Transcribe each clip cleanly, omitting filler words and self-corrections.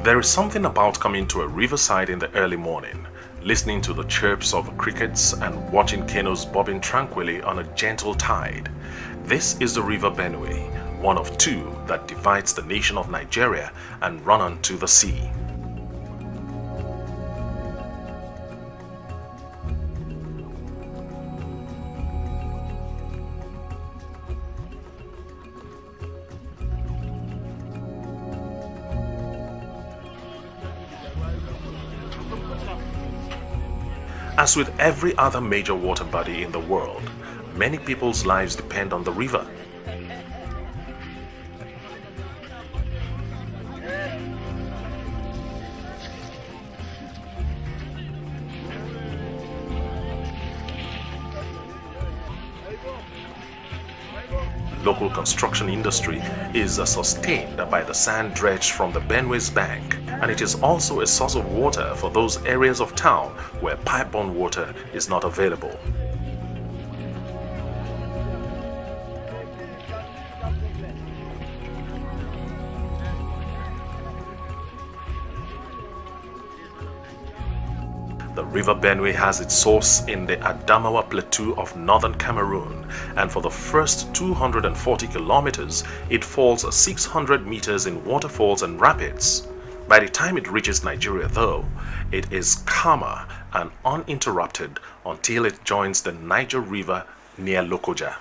There is something about coming to a riverside in the early morning, listening to the chirps of crickets and watching canoes bobbing tranquilly on a gentle tide. This is the River Benue, one of two that divides the nation of Nigeria and run onto the sea. As with every other major water body in the world, many people's lives depend on the river. Local construction industry is sustained by the sand dredged from the Benue's bank, and it is also a source of water for those areas of town where pipe-borne water is not available. The River Benue has its source in the Adamawa Plateau of northern Cameroon, and for the first 240 kilometers, it falls 600 meters in waterfalls and rapids. By the time it reaches Nigeria, though, it is calmer and uninterrupted until it joins the Niger River near Lokoja.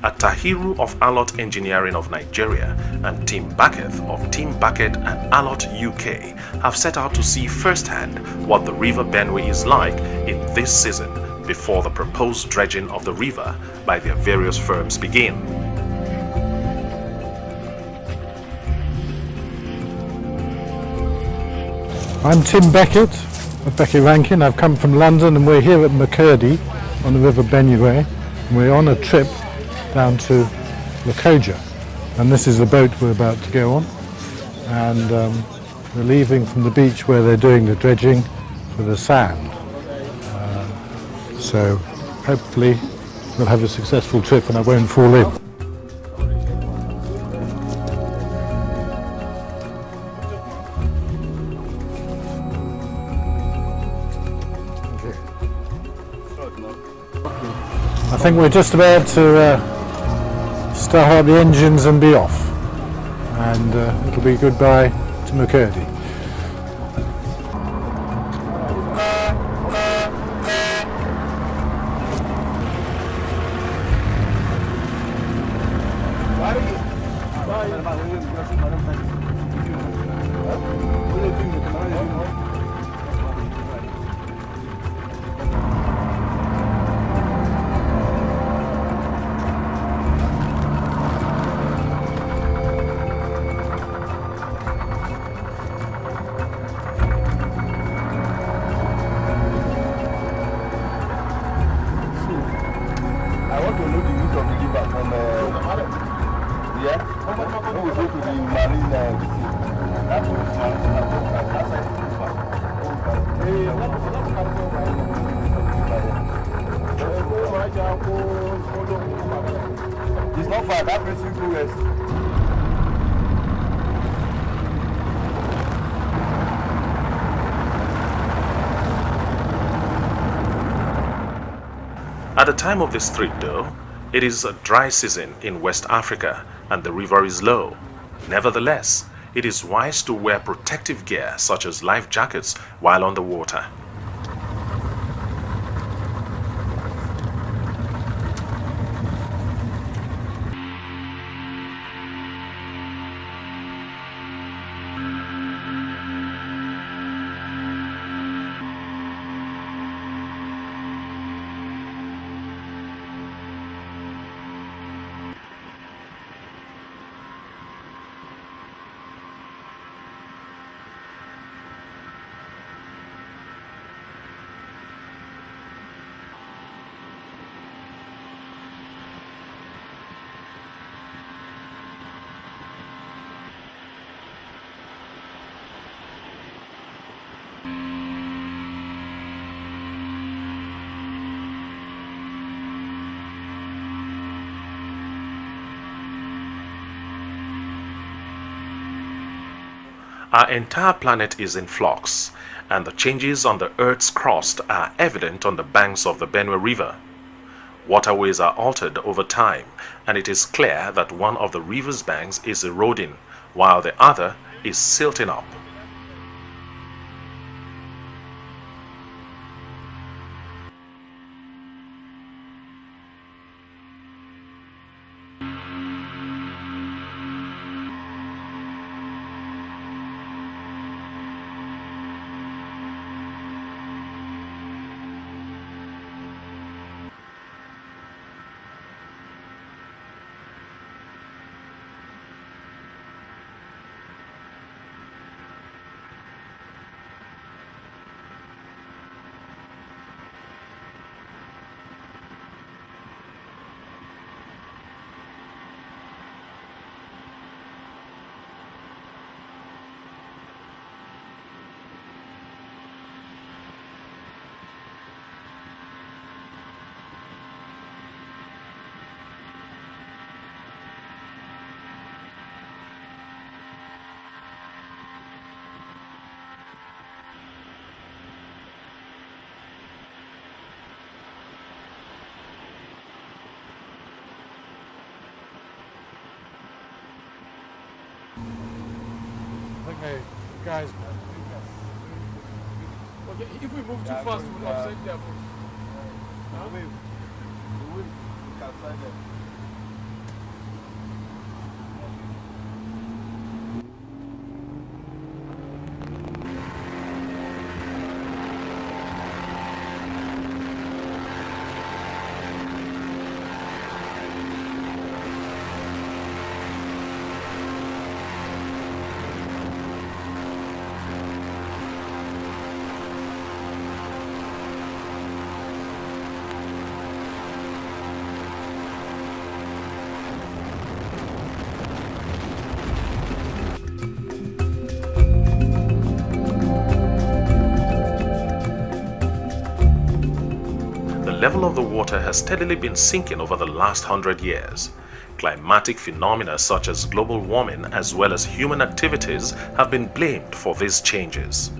Atahiru of Alot Engineering of Nigeria and Tim Backett of Tim Backett and Alot UK have set out to see firsthand what the River Benue is like in this season before the proposed dredging of the river by their various firms begin. I'm Tim Beckett of Beckett Rankin. I've come from London and we're here at Makurdi on the River Benue. We're on a trip down to Lokoja, and this is the boat we're about to go on, and we're leaving from the beach where they're doing the dredging for the sand. So hopefully we'll have a successful trip and I won't fall in. I think we're just about to start up the engines and be off, and it'll be goodbye to Makurdi. It's not far, that place you go west. At the time of this trip, though, it is a dry season in West Africa and the river is low. Nevertheless, it is wise to wear protective gear such as life jackets while on the water. Our entire planet is in flux, and the changes on the Earth's crust are evident on the banks of the Benue River. Waterways are altered over time, and it is clear that one of the river's banks is eroding, while the other is silting up. Okay, guys. Okay, if we move too fast, we'll upset their boat. We can find them. The level of the water has steadily been sinking over the last 100 years. Climatic phenomena such as global warming as well as human activities have been blamed for these changes.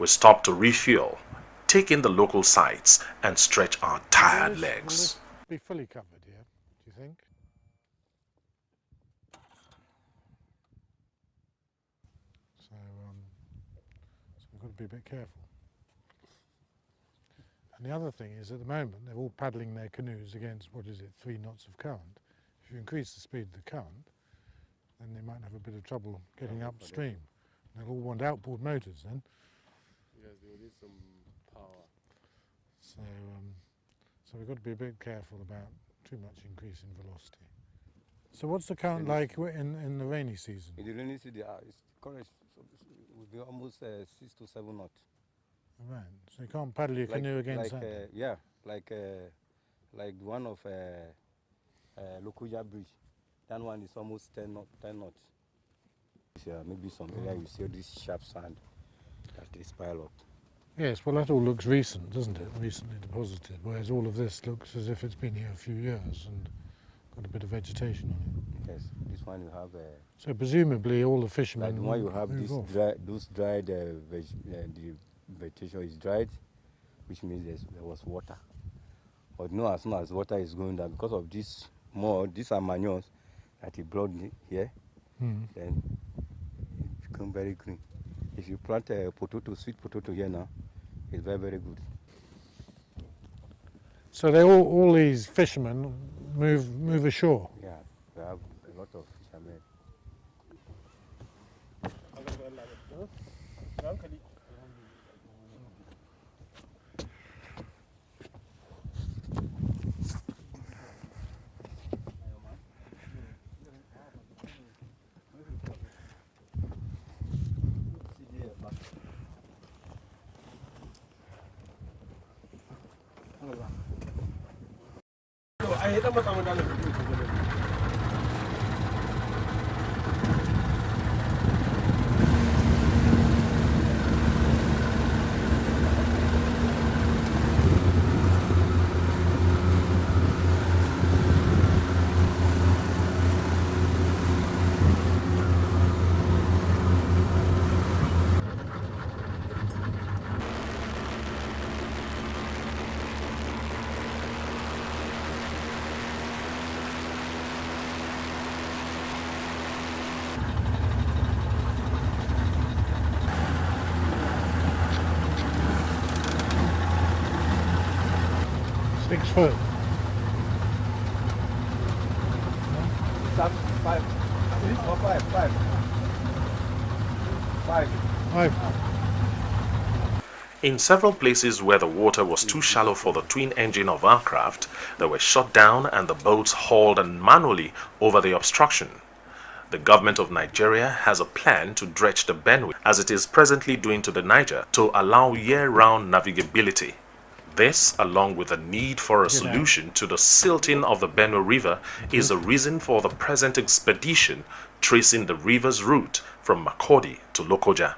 We stop to refuel, take in the local sights, and stretch our tired Will legs. this be fully covered here, do you think? So we've got to be a bit careful. And the other thing is, at the moment, they're all paddling their canoes against, 3 knots of current. If you increase the speed of the current, then they might have a bit of trouble getting upstream. They'll all want outboard motors then. Yes, they will need some power. So we've got to be a bit careful about too much increase in velocity. So what's the current like in the rainy season? In the rainy season, current will be almost 6 to 7 knots. Right, so you can't paddle your canoe against that? Yeah, like one of Lokoja Bridge. That one is almost 10 knots. Yeah, maybe some area you see this sharp sand that is piled up. Yes, well that all looks recent, doesn't it? Recently deposited, whereas all of this looks as if it's been here a few years and got a bit of vegetation on it. Yes, this one you have. So presumably all the fishermen. Like the one you have, those dried the vegetation is dried, which means there was water. But no, as soon as water is going down, because of these are manures that he brought here, then it become very green. If you plant a sweet potato here now, it's very, very good. So they all these fishermen move ashore. Yeah, we have a lot of fishermen. Foot. Five. In several places where the water was too shallow for the twin engine of our craft, they were shut down and the boats hauled manually over the obstruction. The government of Nigeria has a plan to dredge the Benue, as it is presently doing to the Niger, to allow year-round navigability. This, along with the need for a solution to the silting of the Benue River, is the reason for the present expedition tracing the river's route from Makurdi to Lokoja.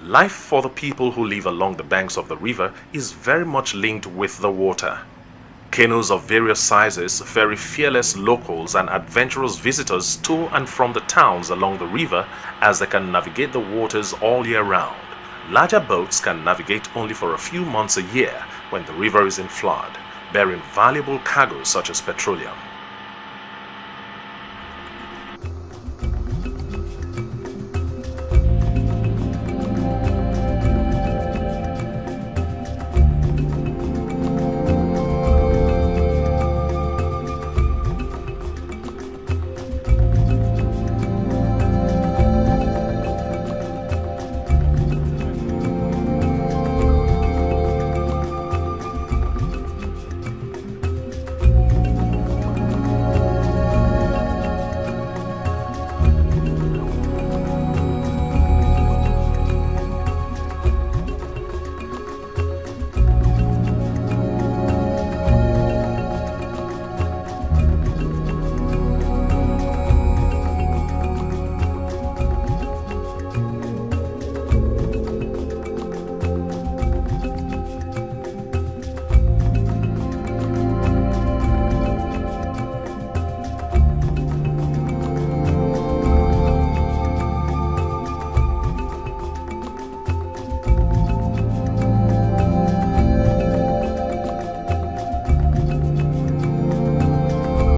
Life for the people who live along the banks of the river is very much linked with the water. Canoes of various sizes ferry fearless locals and adventurous visitors to and from the towns along the river, as they can navigate the waters all year round. Larger boats can navigate only for a few months a year when the river is in flood, bearing valuable cargoes such as petroleum.